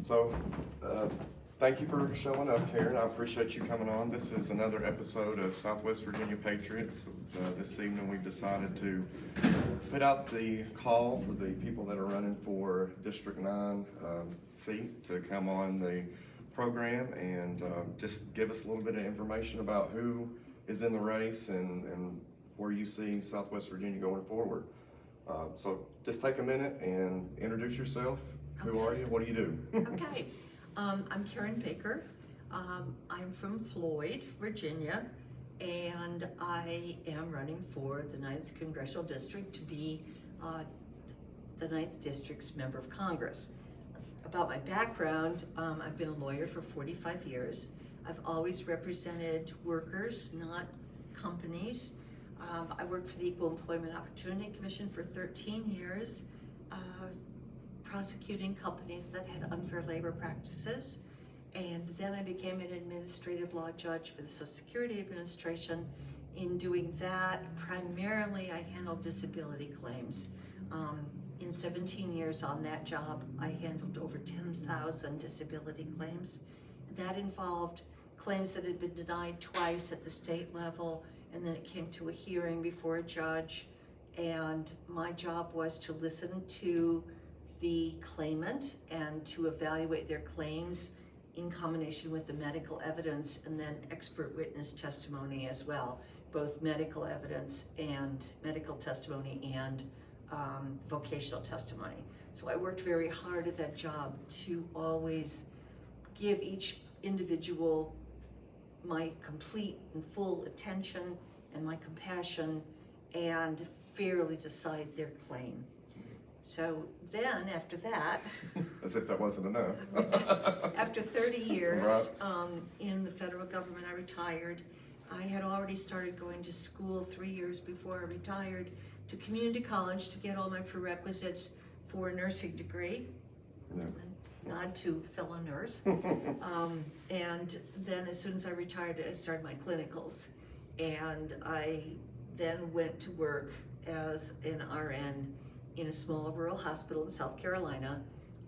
So, thank you for showing up, Karen. I appreciate you coming on. This is another episode of Southwest Virginia Patriots. This evening we decided to put out the call for the people that are running for District 9 seat to come on the program and just give us a little bit of information about who is in the race and where you see Southwest Virginia going forward. So just take a minute and introduce yourself. Who are you? What do you do? Okay, I'm Karen Baker. I'm from Floyd, Virginia, and I am running for the 9th Congressional District to be the 9th District's member of Congress. About my background, I've been a lawyer for 45 years. I've always represented workers, not companies. I worked for the Equal Employment Opportunity Commission for 13 years. Prosecuting companies that had unfair labor practices. And then I became an administrative law judge for the Social Security Administration. In doing that, primarily I handled disability claims. In 17 years on that job, I handled over 10,000 disability claims. That involved claims that had been denied twice at the state level, and then it came to a hearing before a judge. And my job was to listen to the claimant and to evaluate their claims in combination with the medical evidence and then expert witness testimony as well, both medical evidence and medical testimony and vocational testimony. So I worked very hard at that job to always give each individual my complete and full attention and my compassion and fairly decide their claim. So then, after that, As if that wasn't enough. after 30 years Right. In the federal government, I retired. I had already started going to school 3 years before I retired to community college to get all my prerequisites for a nursing degree. Yeah. Nod to fellow nurse. And then as soon as I retired, I started my clinicals. And I then went to work as an RN in a small rural hospital in South Carolina,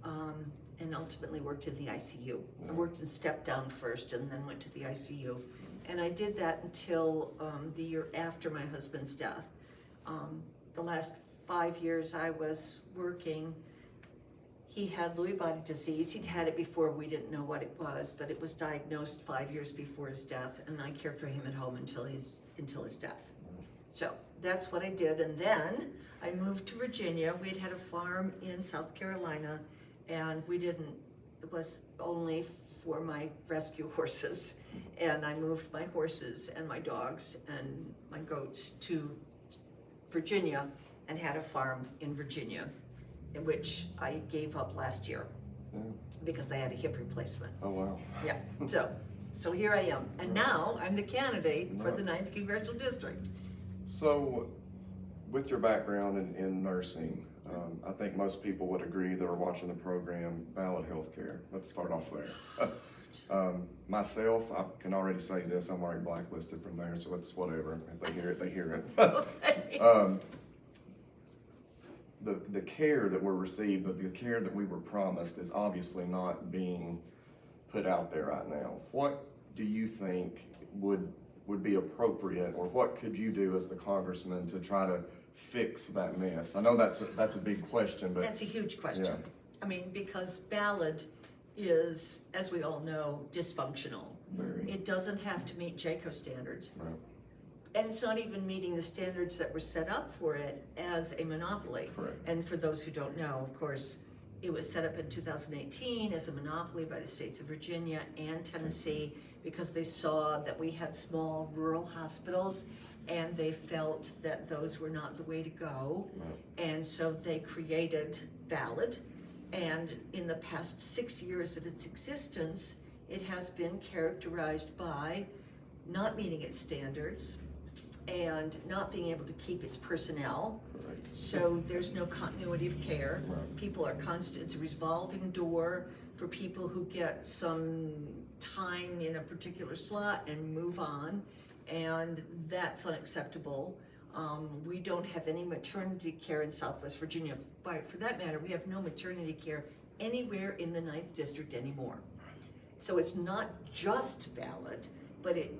and ultimately worked in the ICU. I worked in step down first and then went to the ICU. And I did that until the year after my husband's death. The last 5 years I was working, he had Lewy body disease. He'd had it before, we didn't know what it was, but it was diagnosed 5 years before his death, and I cared for him at home until his death. So that's what I did, and then I moved to Virginia. We had a farm in South Carolina, and it was only for my rescue horses. And I moved my horses and my dogs and my goats to Virginia and had a farm in Virginia, which I gave up last year because I had a hip replacement. Oh, wow. Yeah, so here I am. And now I'm the candidate for the 9th Congressional District. So, with your background in nursing, I think most people would agree that are watching the program, ballot health care. Let's start off there. Myself, I can already say this, I'm already blacklisted from there, so it's whatever. If they hear it, they hear it. Okay. The care that we're received, the care that we were promised is obviously not being put out there right now. What do you think would be appropriate, or what could you do as the congressman to try to fix that mess? I know that's a big question, but That's a huge question. Yeah. I mean, because ballot is, as we all know, dysfunctional. Very. It doesn't have to meet JACO standards. Right. And it's not even meeting the standards that were set up for it as a monopoly. Correct. And for those who don't know, of course, it was set up in 2018 as a monopoly by the states of Virginia and Tennessee because they saw that we had small rural hospitals and they felt that those were not the way to go. Right. And so they created ballot. And in the past 6 years of its existence, it has been characterized by not meeting its standards and not being able to keep its personnel. Correct. So there's no continuity of care. Right. People are constant, it's a revolving door for people who get some time in a particular slot and move on, and that's unacceptable. We don't have any maternity care in Southwest Virginia. But for that matter, we have no maternity care anywhere in the 9th district anymore. So it's not just ballot, but it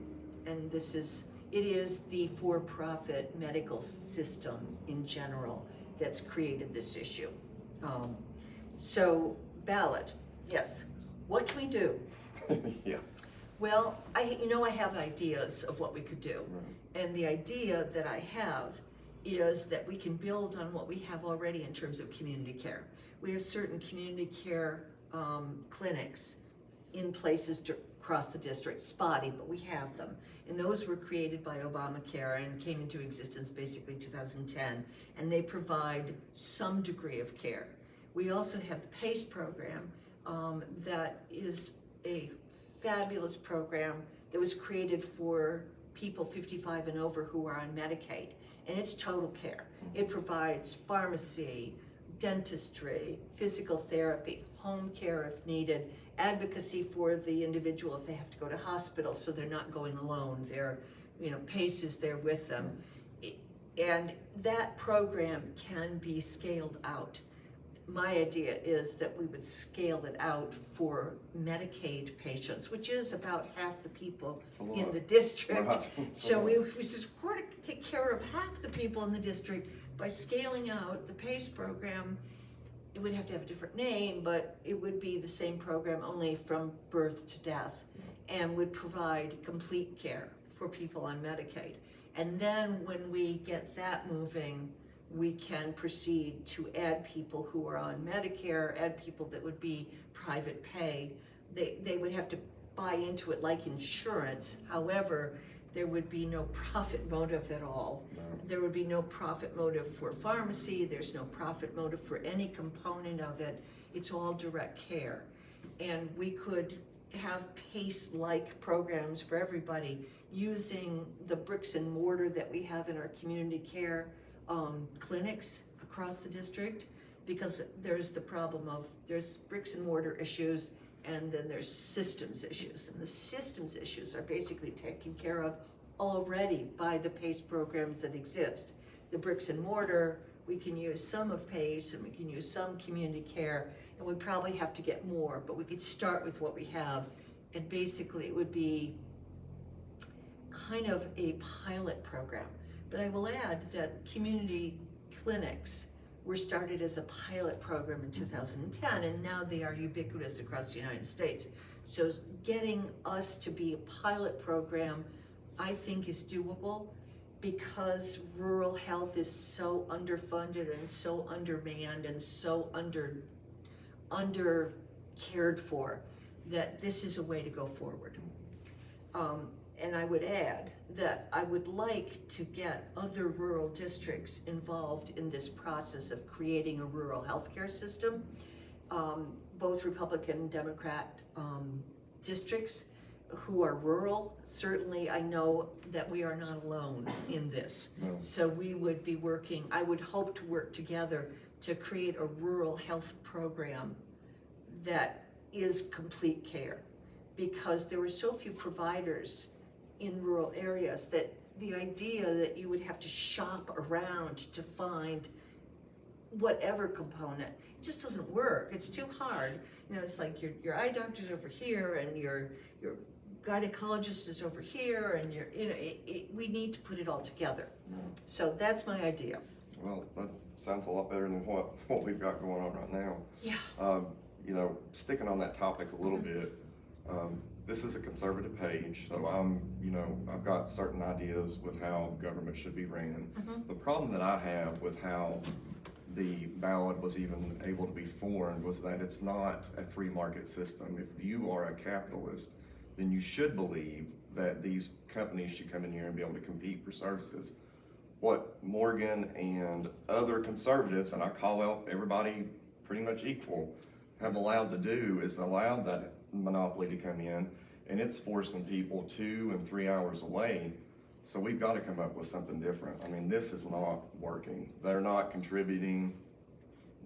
is the for-profit medical system in general that's created this issue. So ballot, yes. What can we do? Yeah. Well, I have ideas of what we could do. And the idea that I have is that we can build on what we have already in terms of community care. We have certain community care clinics in places across the district, spotty, but we have them. And those were created by Obamacare and came into existence basically 2010, and they provide some degree of care. We also have the PACE program that is a fabulous program that was created for people 55 and over who are on Medicaid, and it's total care. It provides pharmacy, dentistry, physical therapy, home care if needed, advocacy for the individual if they have to go to hospital so they're not going alone. PACE is there with them. And that program can be scaled out. My idea is that we would scale it out for Medicaid patients, which is about half the people in the district. Right. So we support to take care of half the people in the district by scaling out the PACE program. It would have to have a different name, but it would be the same program only from birth to death, and would provide complete care for people on Medicaid. And then when we get that moving, we can proceed to add people who are on Medicare, add people that would be private pay. They would have to buy into it like insurance. However, there would be no profit motive at all. No. There would be no profit motive for pharmacy. There's no profit motive for any component of it. It's all direct care. And we could have PACE-like programs for everybody using the bricks and mortar that we have in our community care clinics across the district, because there's the problem of there's bricks and mortar issues and then there's systems issues, and the systems issues are basically taken care of already by the PACE programs that exist. The bricks and mortar, we can use some of PACE and we can use some community care, and we probably have to get more, but we could start with what we have, and basically it would be kind of a pilot program. But I will add that community clinics were started as a pilot program in 2010, and now they are ubiquitous across the United States. So getting us to be a pilot program, I think, is doable, because rural health is so underfunded and so undermanned and so under cared for, that this is a way to go forward. And I would add that I would like to get other rural districts involved in this process of creating a rural healthcare system, both Republican and Democrat districts who are rural. Certainly I know that we are not alone in this. No. So we would be working, I would hope to work together to create a rural health program that is complete care, because there were so few providers in rural areas that the idea that you would have to shop around to find whatever component just doesn't work. It's too hard. It's like your eye doctor's over here and your gynecologist is over here, and we need to put it all together. So that's my idea. Well, that sounds a lot better than what we've got going on right now. Yeah. Sticking on that topic a little bit, this is a conservative page, so I've got certain ideas with how government should be ran. The problem that I have with how the ballot was even able to be formed was that it's not a free market system. If you are a capitalist, then you should believe that these companies should come in here and be able to compete for services. What Morgan and other conservatives, and I call out everybody pretty much equal, have allowed to do is allow that monopoly to come in, and it's forcing people 2 and 3 hours away. So we've got to come up with something different. I mean, this is not working. They're not contributing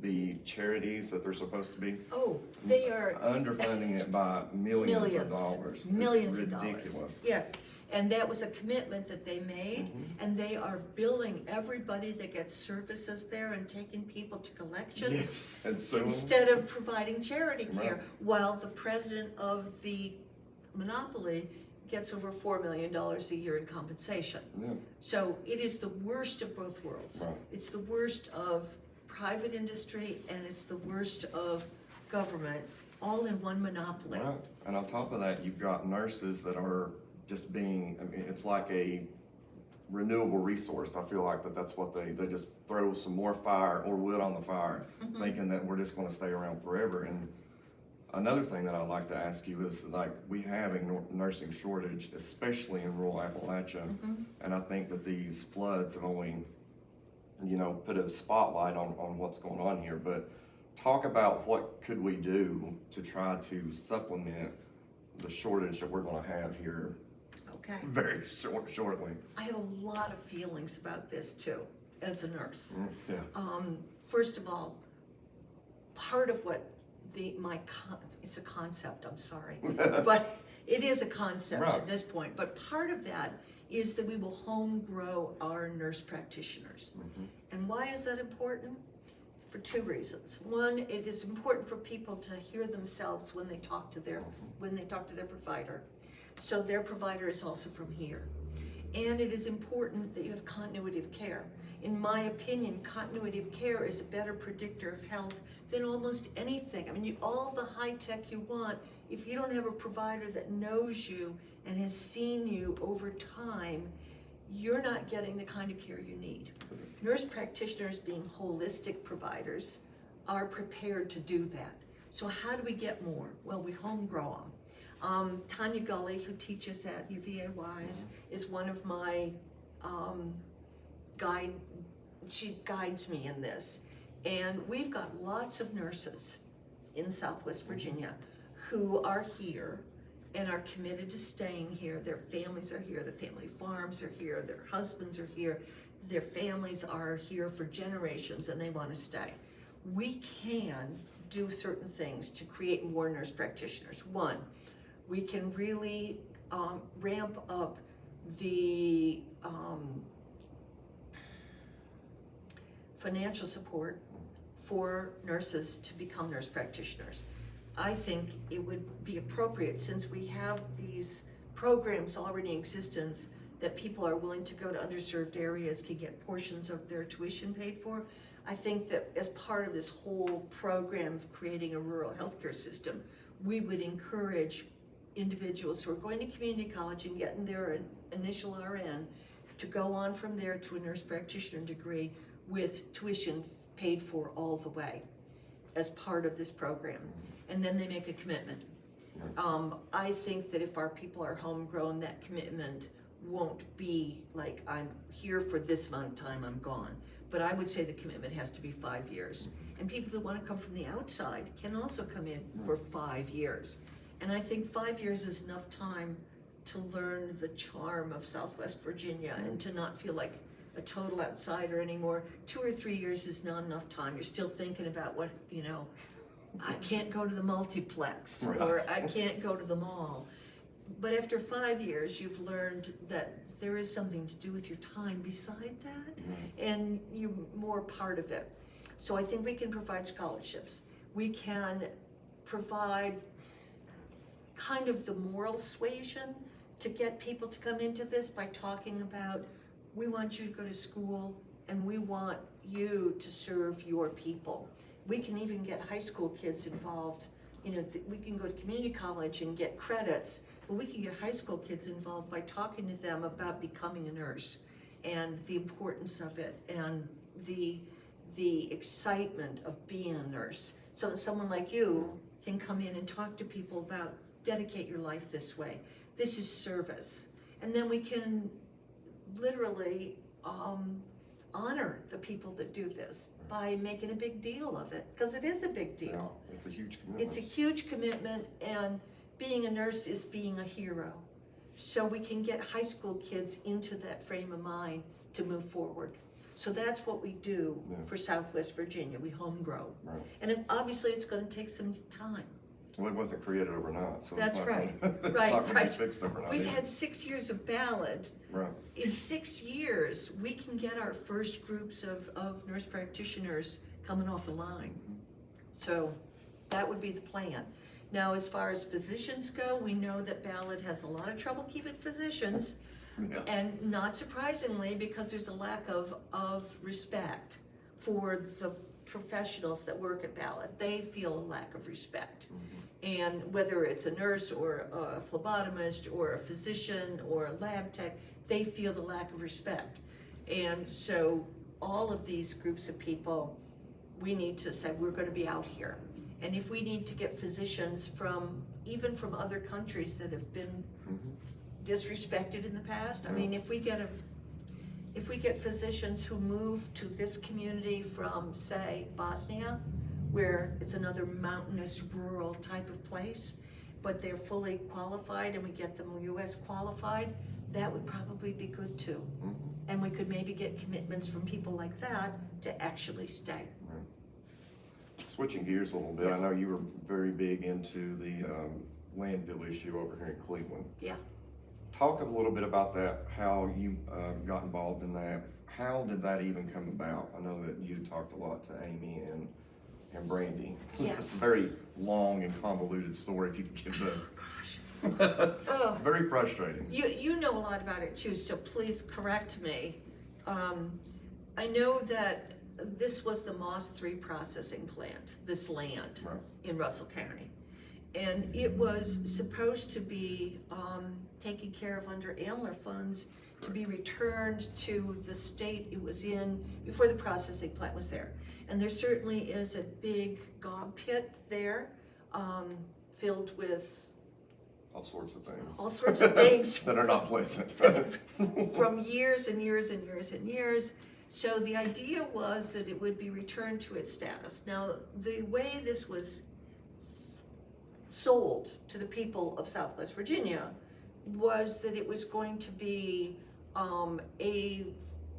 the charities that they're supposed to be. Oh, they are underfunding it by millions of dollars. Millions It's of ridiculous. dollars. Yes, And that was a commitment that they made, and they are billing everybody that gets services there and taking people to collections. Yes, and so Instead of providing charity care, Right. while the president of the monopoly gets over $4 million a year in compensation. yeah, So it is the worst of both worlds. Right. It's the worst of private industry and it's the worst of government, all in one monopoly. right. And on top of that, you've got nurses that are just being, I mean, it's like a renewable resource. I feel like that's what they just throw some more fire or wood on the fire, thinking that we're just gonna stay around forever. And another thing that I'd like to ask you is, like, we have a nursing shortage, especially in rural Appalachia. And I think that these floods have only, put a spotlight on what's going on here. But talk about what could we do to try to supplement the shortage that we're gonna have here Okay. very shortly. I have a lot of feelings about this too, as a nurse. Yeah, First of all, part of what it's a concept, I'm sorry, but it is a concept Right. at this point. But part of that is that we will home grow our nurse practitioners. And why is that important? For two reasons. One, it is important for people to hear themselves when they talk to their provider. So their provider is also from here. And it is important that you have continuity of care. In my opinion, continuity of care is a better predictor of health than almost anything. I mean, all the high tech you want, if you don't have a provider that knows you and has seen you over time, you're not getting the kind of care you need. Nurse practitioners, being holistic providers, are prepared to do that. So how do we get more? Well, we home grow them. Tanya Gully, who teaches at UVA Wise, is one of my she guides me in this. And we've got lots of nurses in Southwest Virginia who are here and are committed to staying here. Their families are here, their family farms are here, their husbands are here, their families are here for generations and they want to stay. We can do certain things to create more nurse practitioners. One, we can really ramp up the financial support for nurses to become nurse practitioners. I think it would be appropriate, since we have these programs already in existence, that people are willing to go to underserved areas, can get portions of their tuition paid for. I think that as part of this whole program of creating a rural healthcare system, we would encourage individuals who are going to community college and getting their initial RN to go on from there to a nurse practitioner degree with tuition paid for all the way as part of this program. And then they make a commitment. I think that if our people are homegrown, that commitment won't be like, I'm here for this amount of time, I'm gone. But I would say the commitment has to be 5 years. And people that want to come from the outside can also come in for 5 years. And I think 5 years is enough time to learn the charm of Southwest Virginia and to not feel like a total outsider anymore. 2 or 3 years is not enough time. You're still thinking about what, I can't go to the multiplex, Right. or I can't go to the mall. But after 5 years, you've learned that there is something to do with your time beside that, and you're more part of it. So I think we can provide scholarships. We can provide kind of the moral suasion to get people to come into this by talking about, we want you to go to school and we want you to serve your people. We can even get high school kids involved. We can go to community college and get credits, but we can get high school kids involved by talking to them about becoming a nurse and the importance of it and the excitement of being a nurse. So someone like you can come in and talk to people about, dedicate your life this way. This is service. And then we can literally honor the people that do this by making a big deal of it, because it is a big deal. Yeah, it's a huge commitment. It's a huge commitment, and being a nurse is being a hero. So we can get high school kids into that frame of mind to move forward. So that's what we do for Southwest Virginia. We home grow. Right. And obviously it's going to take some time. Well, it wasn't created overnight, so That's it's not right. gonna, it's Right, not gonna right. be fixed overnight. We've either. had 6 years of ballot. Right. In 6 years, we can get our first groups of nurse practitioners coming off the line. So that would be the plan. Now, as far as physicians go, we know that ballot has a lot of trouble keeping physicians. Yeah. And not surprisingly, because there's a lack of respect for the professionals that work at ballot. They feel a lack of respect. And whether it's a nurse or a phlebotomist or a physician or a lab tech, they feel the lack of respect. And so all of these groups of people, we need to say, we're gonna be out here. And if we need to get physicians even from other countries that have been disrespected in the past, I mean, if we get physicians who move to this community from, say, Bosnia, where it's another mountainous, rural type of place, but they're fully qualified and we get them US qualified, that would probably be good too. And we could maybe get commitments from people like that to actually stay. Switching gears a little bit, I know you were very big into the landfill issue over here in Cleveland. Yeah. Talk a little bit about that, how you got involved in that. How did that even come about? I know that you talked a lot to Amy and Brandy. Yes. It's a very long and convoluted story if you could give Ugh. very frustrating. You know a lot about it too, so please correct me. I know that this was the Moss 3 processing plant, this land Right. in Russell County. And it was supposed to be taken care of under AMLR funds to be returned to the state it was in before the processing plant was there. And there certainly is a big gob pit there, filled with All sorts of things. all sorts of things that are not pleasant. from years and years and years and years. So the idea was that it would be returned to its status. Now, the way this was sold to the people of Southwest Virginia was that it was going to be a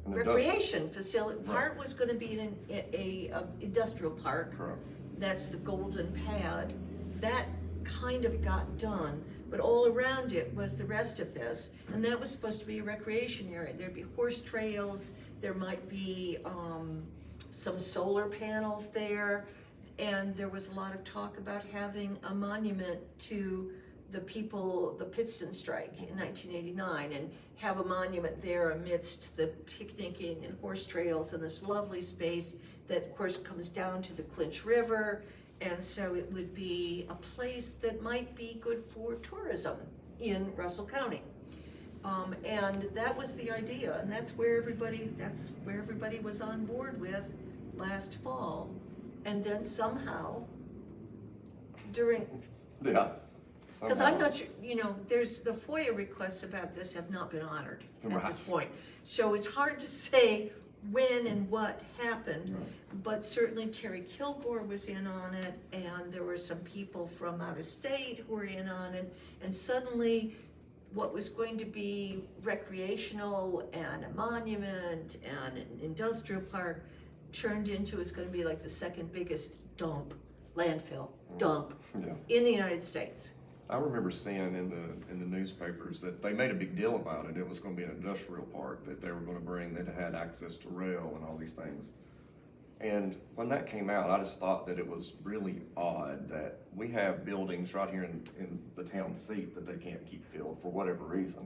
recreation facility. Right. Part was going to be in a industrial park. Correct. That's the Golden Pad. That kind of got done, but all around it was the rest of this, and that was supposed to be a recreation area. There'd be horse trails, there might be some solar panels there, and there was a lot of talk about having a monument to the people, the Pittston strike in 1989, and have a monument there amidst the picnicking and horse trails and this lovely space that of course comes down to the Clinch River. And so it would be a place that might be good for tourism in Russell County. And that was the idea, and that's where everybody was on board with last fall. And then somehow, during, Yeah. because I'm not sure, there's the FOIA requests about this have not been honored at Right. this point. So it's hard to say when and what happened, Right. but certainly Terry Kilgore was in on it, and there were some people from out of state who were in on it, and suddenly what was going to be recreational and a monument and an industrial park turned into, it's going to be like the second biggest landfill dump Yeah. in the United States. I remember seeing in the newspapers that they made a big deal about it. It was going to be an industrial park that they were going to bring, that had access to rail and all these things. And when that came out, I just thought that it was really odd that we have buildings right here in the town seat that they can't keep filled for whatever reason.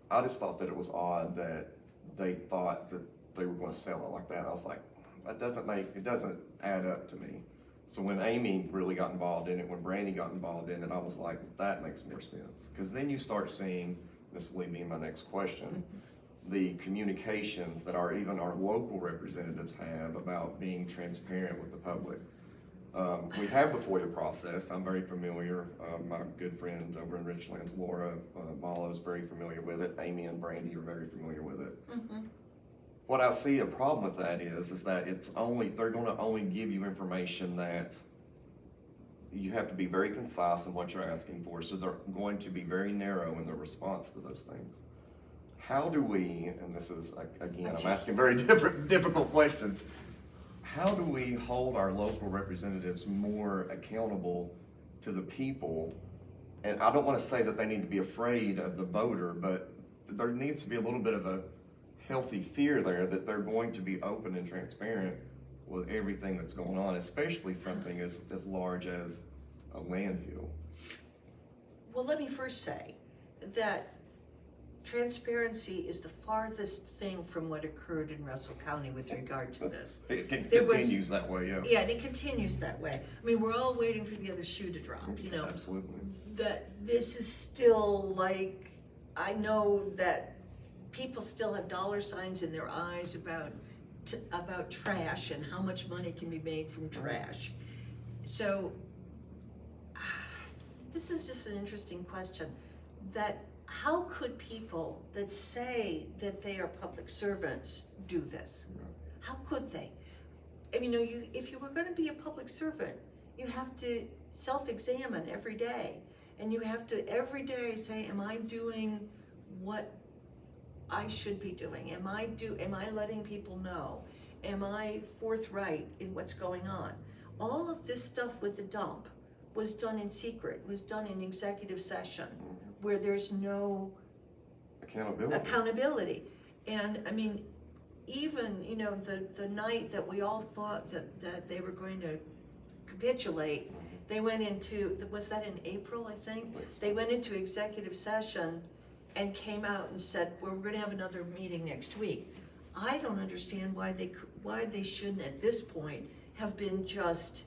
I just thought that it was odd that they thought that they were going to sell it like that. I was like, it doesn't add up to me. So when Amy really got involved in it, when Brandy got involved in it, I was like, that makes more sense. Because then you start seeing, this will lead me in my next question, the communications that even our local representatives have about being transparent with the public. We have the FOIA process. I'm very familiar. My good friend over in Richlands, Laura Malo, is very familiar with it. Amy and Brandy are very familiar with it. Mm-hmm. What I see a problem with that is that they're going to only give you information that you have to be very concise in what you're asking for. So they're going to be very narrow in their response to those things. How do we, and this is, again, I'm asking very difficult questions. How do we hold our local representatives more accountable to the people, and I don't want to say that they need to be afraid of the voter, but there needs to be a little bit of a healthy fear there that they're going to be open and transparent with everything that's going on, especially something as large as a landfill. Well, let me first say that transparency is the farthest thing from what occurred in Russell County with regard to this. It There was- continues that way, yeah. Yeah, and it continues that way. I mean, we're all waiting for the other shoe to drop, you know? Absolutely. That this is still like, I know that people still have dollar signs in their eyes about trash and how much money can be made from trash. So, this is just an interesting question, that how could people that say that they are public servants do this? How could they? I mean, if you were gonna be a public servant, you have to self-examine every day. And you have to every day say, am I doing what I should be doing? Am I letting people know? Am I forthright in what's going on? All of this stuff with the dump was done in secret, was done in executive session, where there's no accountability. And I mean, even, you know, the night that we all thought that they were going to capitulate, they went into, was that in April, I think? They went into executive session and came out and said, well, we're gonna have another meeting next week. I don't understand why they shouldn't at this point have been just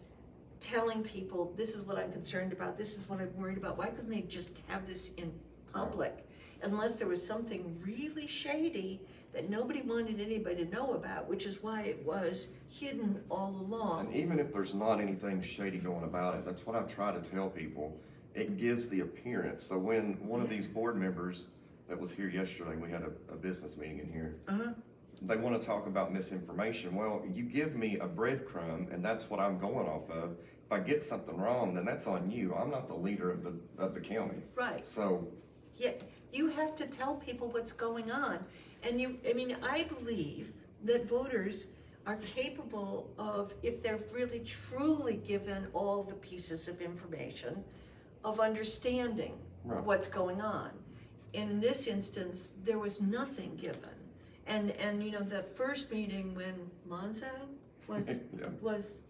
telling people, this is what I'm concerned about, this is what I'm worried about. Why couldn't they just have this in public? Unless there was something really shady that nobody wanted anybody to know about, which is why it was hidden all along. And even if there's not anything shady going about it, that's what I try to tell people. It gives the appearance. So when one of these board members that was here yesterday, we had a business meeting in here. They want to talk about misinformation. Well, you give me a breadcrumb, and that's what I'm going off of. If I get something wrong, then that's on you. I'm not the leader of the county. Right. So yeah, you have to tell people what's going on. And I believe that voters are capable of, if they're really truly given all the pieces of information, of understanding what's going on. And in this instance, there was nothing given. And you know, the first meeting when Monzo was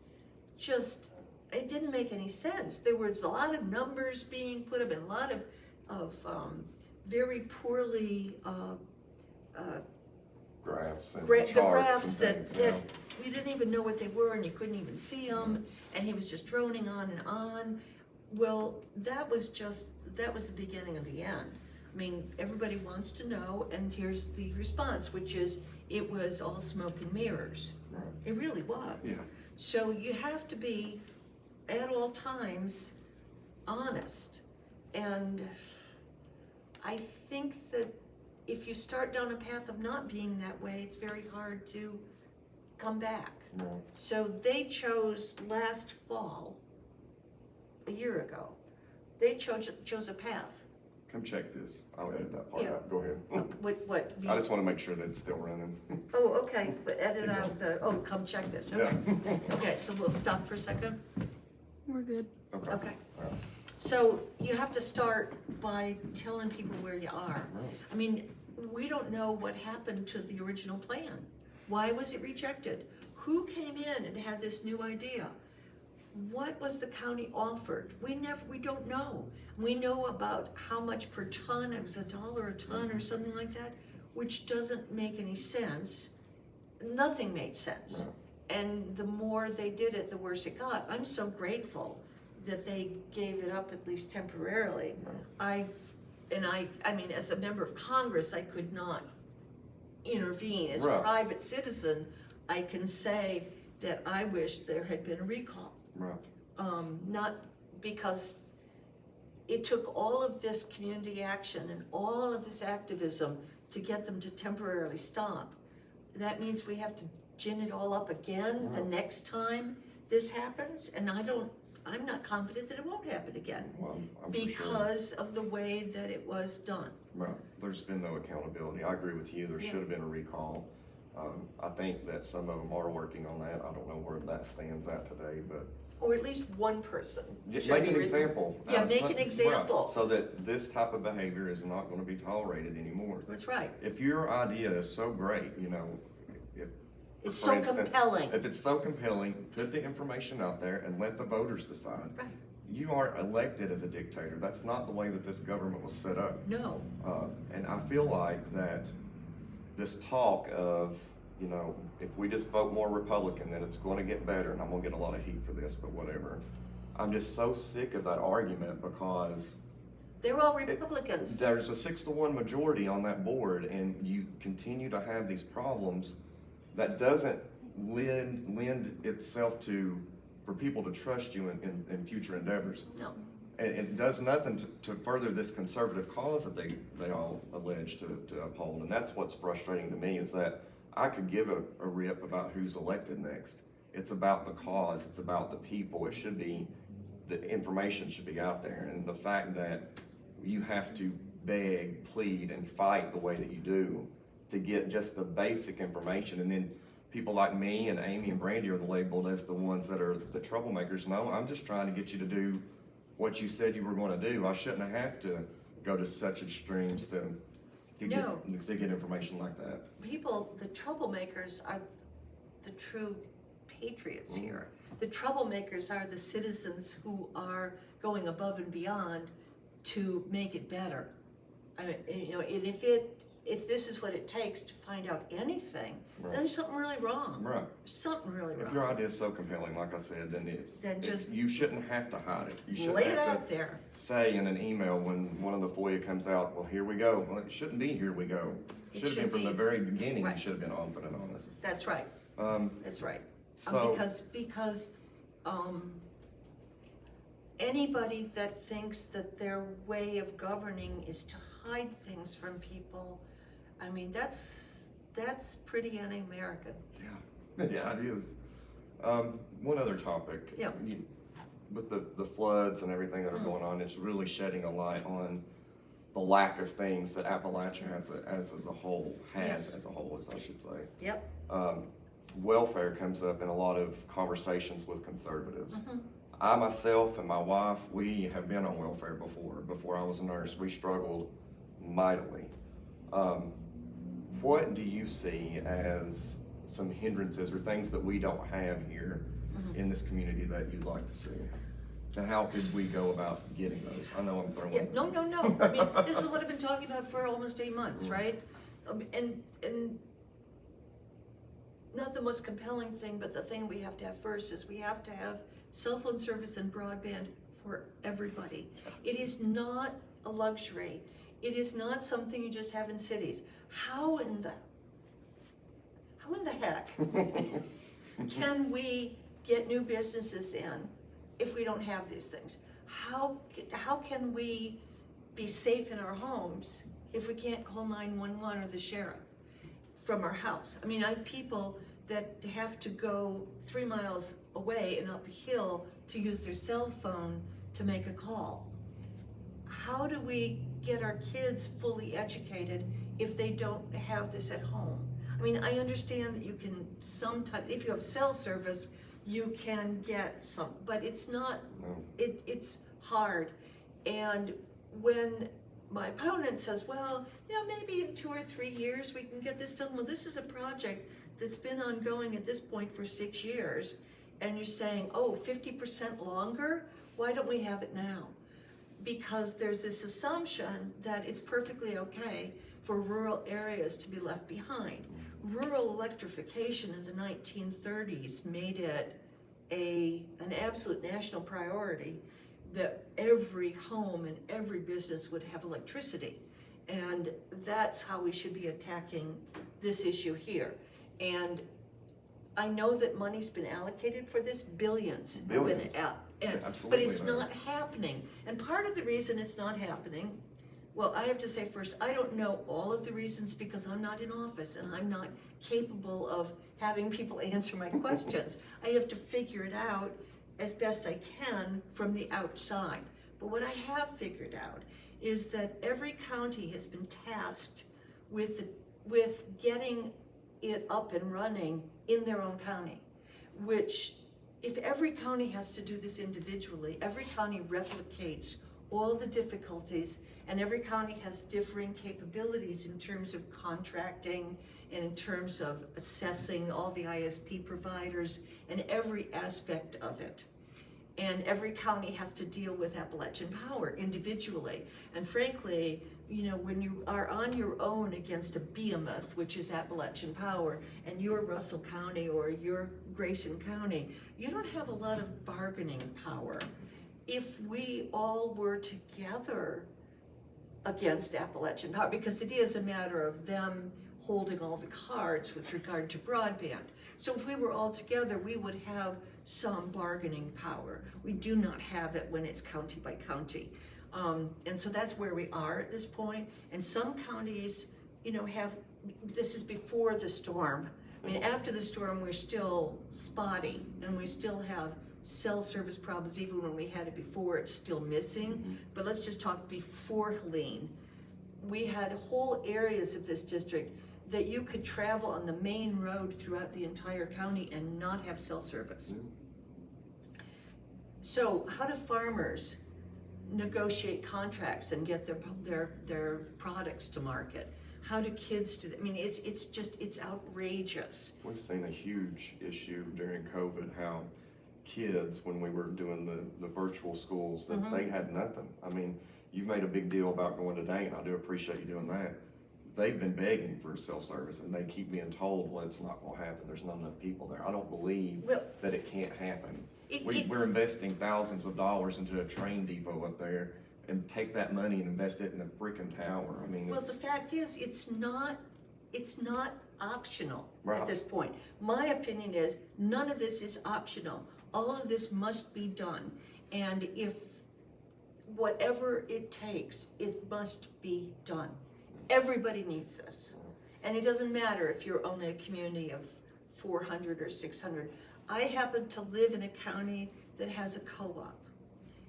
just, it didn't make any sense. There was a lot of numbers being put up and a lot of very poorly graphs and the charts graphs and things, that we didn't even know what they were and you couldn't even see them, and he was just droning on and on. Well, that was the beginning of the end. I mean, everybody wants to know, and here's the response, which is, it was all smoke and mirrors. Right. It really was. Yeah. So you have to be, at all times, honest. And I think that if you start down a path of not being that way, it's very hard to come back. Right. So they chose last fall, a year ago, they chose a path. Come check this. I'll edit that part Yeah. out. Go ahead. What? I just want to make sure that it's still running. Oh, okay, but edit out come check this, okay. Yeah. Okay, so we'll stop for a second. We're good. Okay. Okay. All right. So you have to start by telling people where you are. Right. I mean, we don't know what happened to the original plan. Why was it rejected? Who came in and had this new idea? What was the county offered? We don't know. We know about how much per ton, it was $1 a ton or something like that, which doesn't make any sense. Nothing made sense. Right. And the more they did it, the worse it got. I'm so grateful that they gave it up, at least temporarily. Right. I mean, as a member of Congress, I could not intervene. As a Right. private citizen, I can say that I wish there had been a recall. Right. Not because it took all of this community action and all of this activism to get them to temporarily stop. That means we have to gin it all up again the next time this happens, and I'm not confident that it won't happen again. Well, I'm for sure. Because of the way that it was done. Right. There's been no accountability. I agree with you. There should have been a recall. I think that some of them are working on that. I don't know where that stands at today, but or at least one person. Just should make be an reason- example. Yeah, make an example. Right, so that this type of behavior is not gonna be tolerated anymore. That's right. If your idea is so great, you know, if. It's for so instance, compelling. If it's so compelling, put the information out there and let the voters decide. Right. You aren't elected as a dictator. That's not the way that this government was set up. No. And I feel like that this talk of, you know, if we just vote more Republican, then it's going to get better, and I'm going to get a lot of heat for this, but whatever. I'm just so sick of that argument because They're all Republicans. there's a 6-1 majority on that board, and you continue to have these problems that doesn't lend itself to, for people to trust you in future endeavors. No. And it does nothing to further this conservative cause that they all allege to uphold. And that's what's frustrating to me, is that I could give a rip about who's elected next. It's about the cause, it's about the people. It should be, the information should be out there. And the fact that you have to beg, plead, and fight the way that you do to get just the basic information, and then people like me and Amy and Brandy are labeled as the ones that are the troublemakers. No, I'm just trying to get you to do what you said you were going to do. I shouldn't have to go to such extremes to get information like that. People, the troublemakers are the true patriots here. The troublemakers are the citizens who are going above and beyond to make it better. I mean, you know, and if this is what it takes to find out anything, Right. then there's something really wrong. Right. Something really If wrong. your idea is so compelling, like I said, then just you shouldn't have to hide it. You shouldn't lay it have out to there. say in an email when one of the FOIA comes out, well, here we go. Well, it shouldn't be here we go. It Should have been should from the be- very beginning. right. You should have been open and honest. That's right. That's right. So- Because anybody that thinks that their way of governing is to hide things from people, I mean, that's pretty un-American. Yeah, yeah, it is. One other topic. Yeah. With the floods and everything that are going on, it's really shedding a light on the lack of things that Appalachia has as a whole, Yes. as I should say. Yep. Welfare comes up in a lot of conversations with conservatives. Mm-hmm. I myself and my wife, we have been on welfare before I was a nurse. We struggled mightily. What do you see as some hindrances or things that we don't have here in this community that you'd like to see? And how could we go about getting those? I know I'm throwing. Yeah, no. I mean, this is what I've been talking about for almost 8 months, right? And not the most compelling thing, but the thing we have to have first is we have to have cell phone service and broadband for everybody. It is not a luxury. It is not something you just have in cities. How in the heck can we get new businesses in if we don't have these things? How can we be safe in our homes if we can't call 911 or the sheriff from our house? I mean, I have people that have to go 3 miles away and up a hill to use their cell phone to make a call. How do we get our kids fully educated if they don't have this at home? I mean, I understand that you can sometimes, if you have cell service, you can get some, but it's not, it's hard. And when my opponent says, well, you know, maybe in 2 or 3 years we can get this done. Well, this is a project that's been ongoing at this point for 6 years. And you're saying, oh, 50% longer? Why don't we have it now? Because there's this assumption that it's perfectly okay for rural areas to be left behind. Rural electrification in the 1930s made it an absolute national priority that every home and every business would have electricity. And that's how we should be attacking this issue here. And I know that money's been allocated for this, billions. Billions. But it's not happening. And part of the reason it's not happening, well, I have to say first, I don't know all of the reasons because I'm not in office and I'm not capable of having people answer my questions. I have to figure it out as best I can from the outside. But what I have figured out is that every county has been tasked with getting it up and running in their own county, which if every county has to do this individually, every county replicates all the difficulties, and every county has differing capabilities in terms of contracting and in terms of assessing all the ISP providers and every aspect of it. And every county has to deal with Appalachian Power individually. And frankly, you know, when you are on your own against a behemoth, which is Appalachian Power, and you're Russell County or you're Grayson County, you don't have a lot of bargaining power. If we all were together against Appalachian Power, because it is a matter of them holding all the cards with regard to broadband. So if we were all together, we would have some bargaining power. We do not have it when it's county by county. And so that's where we are at this point. And some counties, you know, this is before the storm. I mean, after the storm, we're still spotty, and we still have cell service problems. Even when we had it before, it's still missing. But let's just talk before Helene. We had whole areas of this district that you could travel on the main road throughout the entire county and not have cell service. So how do farmers negotiate contracts and get their products to market? How do kids do that? I mean, it's outrageous. We've seen a huge issue during COVID, how kids, when we were doing the virtual schools, that they had nothing. I mean, you made a big deal about going to Dane. I do appreciate you doing that. They've been begging for cell service, and they keep being told, well, it's not going to happen. There's not enough people there. I don't believe that it can't happen. We're investing thousands of dollars into a train depot up there, and take that money and invest it in a freaking tower. I mean, well, the fact is, it's not optional Right. at this point. My opinion is none of this is optional. All of this must be done, and if whatever it takes, it must be done. Everybody needs this. And it doesn't matter if you're only a community of 400 or 600. I happen to live in a county that has a co-op,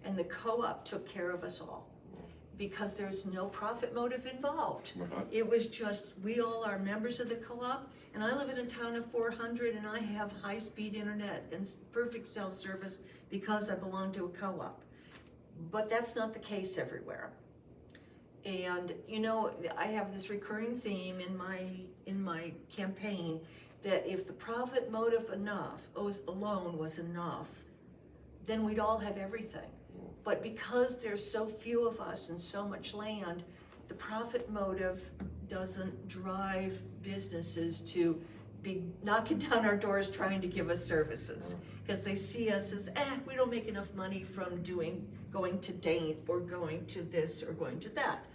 and the co-op took care of us all because there's no profit motive involved. It was just, we all are members of the co-op, and I live in a town of 400, and I have high-speed internet and perfect cell service because I belong to a co-op. But that's not the case everywhere. And you know, I have this recurring theme in my campaign that if the profit motive alone was enough, then we'd all have everything. But because there's so few of us and so much land, the profit motive doesn't drive businesses to be knocking down our doors trying to give us services, because they see us as, we don't make enough money from going to Dane or going to this or going to that.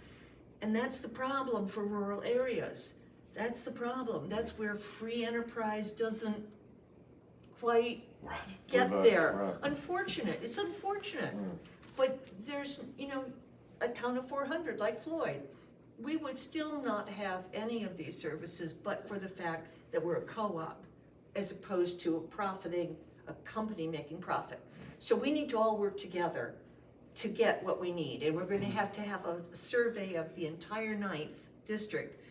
And that's the problem for rural areas. That's the problem. That's where free enterprise doesn't quite get there. Right. Unfortunate. It's unfortunate. But there's, you know, a town of 400 like Floyd. We would still not have any of these services but for the fact that we're a co-op as opposed to a company making profit. So we need to all work together to get what we need, and we're going to have a survey of the entire 9th district,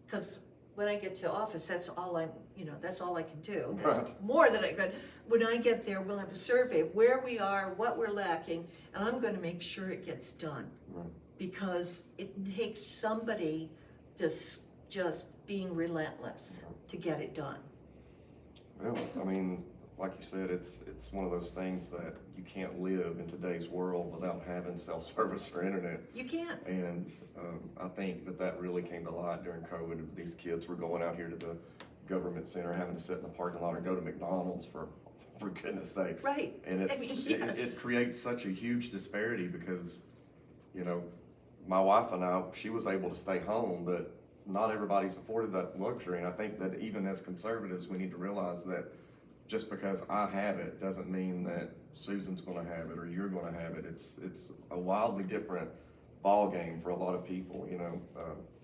because when I get to office, that's all I can do. That's more than I could. When I get there, we'll have a survey of where we are, what we're lacking, and I'm going to make sure it gets done, because it takes somebody just being relentless to get it done. Well, I mean, like you said, it's one of those things that you can't live in today's world without having cell service or internet. You can't. And I think that really came to light during COVID. These kids were going out here to the government center, having to sit in the parking lot or go to McDonald's for goodness sake. Right. And it creates such a huge disparity because, you know, my wife and I, she was able to stay home, but not everybody's afforded that luxury. And I think that even as conservatives, we need to realize that just because I have it doesn't mean that Susan's going to have it or you're going to have it. It's a wildly different ball game for a lot of people. You know,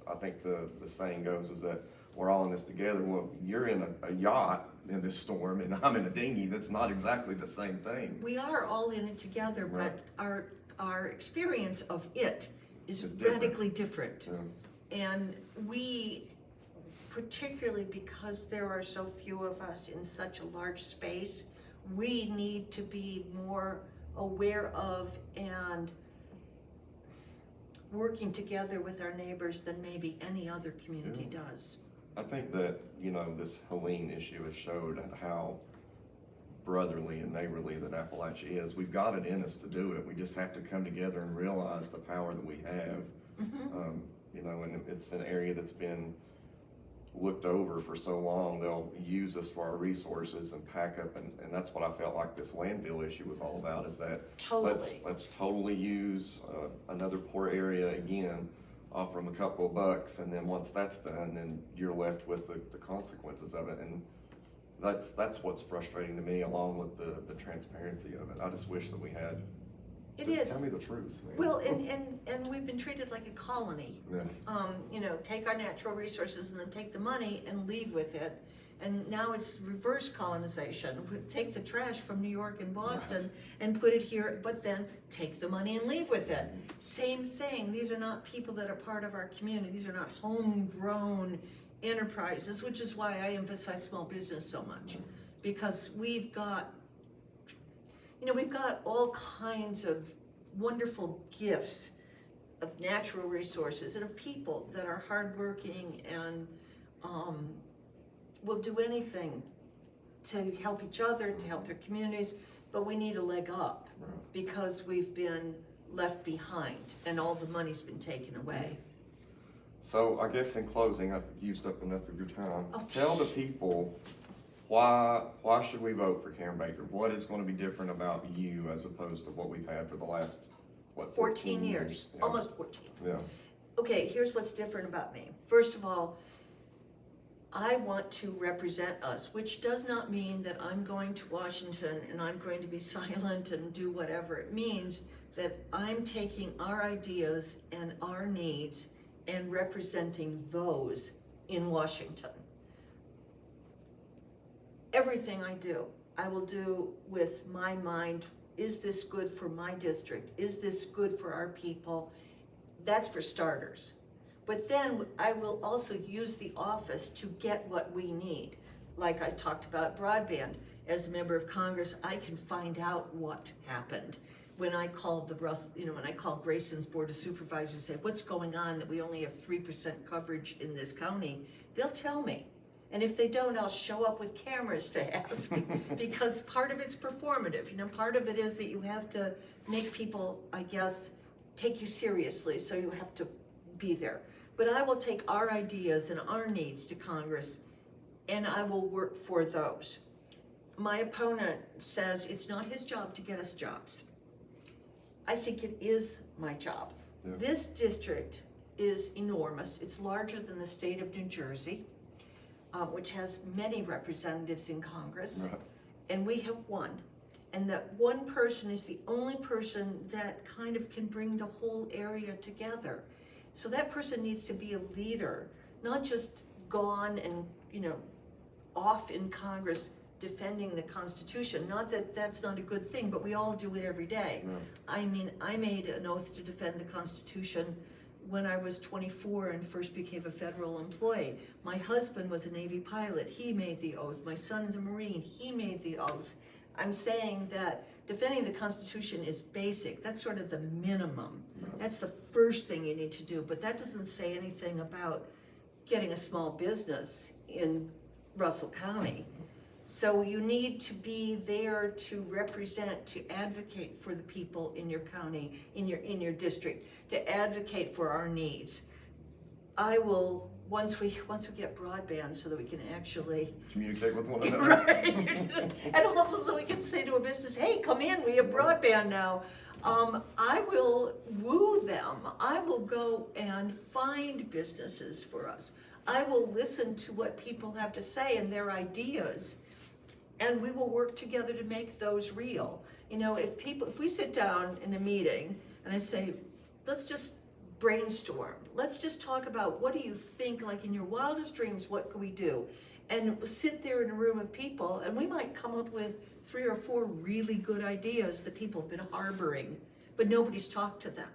I think the saying goes is that we're all in this together. Well, you're in a yacht in this storm, and I'm in a dinghy. That's not exactly the same thing. We are all in it together, Right. but our experience of it is different. radically different. Yeah. And we, particularly because there are so few of us in such a large space, we need to be more aware of and working together with our neighbors than maybe any other community does. I think that, this Helene issue has showed how brotherly and neighborly that Appalachia is. We've got it in us to do it. We just have to come together and realize the power that we have. And it's an area that's been looked over for so long. They'll use us for our resources and pack up, and that's what I felt like this landfill issue was all about, is that Totally. let's totally use another poor area again, offer them a couple of bucks, and then once that's done, then you're left with the consequences of it. And that's what's frustrating to me, along with the transparency of it. I just wish that we had. It Just is. Tell me the truth, man. Well, and we've been treated like a colony. Yeah. Take our natural resources and then take the money and leave with it. And now it's reverse colonization. We take the trash from New York and Boston Right. and put it here, but then take the money and leave with it. Same thing. These are not people that are part of our community. These are not homegrown enterprises, which is why I emphasize small business so much. Because we've got all kinds of wonderful gifts of natural resources and of people that are hardworking and will do anything to help each other, to help their communities, but we need a leg up because we've been left behind and all the money's been taken away. So I guess in closing, I've used up enough of your time. Oh. Tell the people why should we vote for Karen Baker? What is going to be different about you as opposed to what we've had for the last 14 years, Yeah. almost 14. Yeah. Okay, here's what's different about me. First of all, I want to represent us, which does not mean that I'm going to Washington and I'm going to be silent and do whatever. It means that I'm taking our ideas and our needs and representing those in Washington. Everything I do, I will do with my mind. Is this good for my district? Is this good for our people? That's for starters. But then I will also use the office to get what we need. Like I talked about broadband. As a member of Congress, I can find out what happened. When I called when I called Grayson's Board of Supervisors and said, what's going on that we only have 3% coverage in this county, they'll tell me. And if they don't, I'll show up with cameras to ask, because part of it's performative. Part of it is that you have to make people, I guess, take you seriously, so you have to be there. But I will take our ideas and our needs to Congress, and I will work for those. My opponent says it's not his job to get us jobs. I think it is my job. Yeah. This district is enormous. It's larger than the state of New Jersey, which has many representatives in Congress. Right. And we have one. And that one person is the only person that kind of can bring the whole area together. So that person needs to be a leader, not just gone and, off in Congress defending the Constitution. Not that that's not a good thing, but we all do it every day. Yeah. I mean, I made an oath to defend the Constitution when I was 24 and first became a federal employee. My husband was a Navy pilot. He made the oath. My son's a Marine. He made the oath. I'm saying that defending the Constitution is basic. That's sort of the minimum. Right. That's the first thing you need to do, but that doesn't say anything about getting a small business in Russell County. So you need to be there to represent, to advocate for the people in your county, in your district, to advocate for our needs. I will, once we get broadband so that we can actually Communicate with one another. Right. And also so we can say to a business, hey, come in, we have broadband now. I will woo them. I will go and find businesses for us. I will listen to what people have to say and their ideas, and we will work together to make those real. If we sit down in a meeting and I say, let's just brainstorm. Let's just talk about, what do you think, like in your wildest dreams, what could we do? And sit there in a room of people, and we might come up with 3 or 4 really good ideas that people have been harboring, but nobody's talked to them.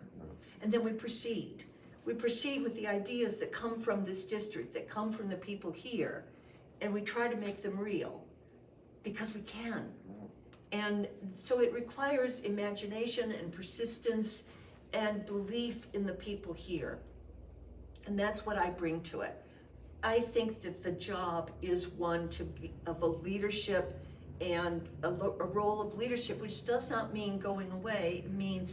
And then we proceed. We proceed with the ideas that come from this district, that come from the people here, and we try to make them real, because we can. And so it requires imagination and persistence and belief in the people here. And that's what I bring to it. I think that the job is one of a leadership and a role of leadership, which does not mean going away. It means